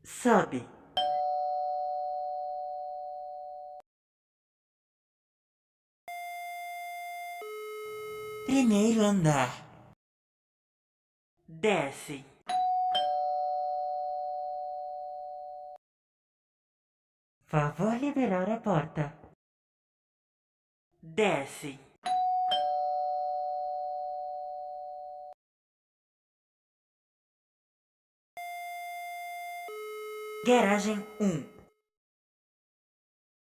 Sobe. Primeiro andar. Desce. Favor liberar a porta. Desce. Garagem 1.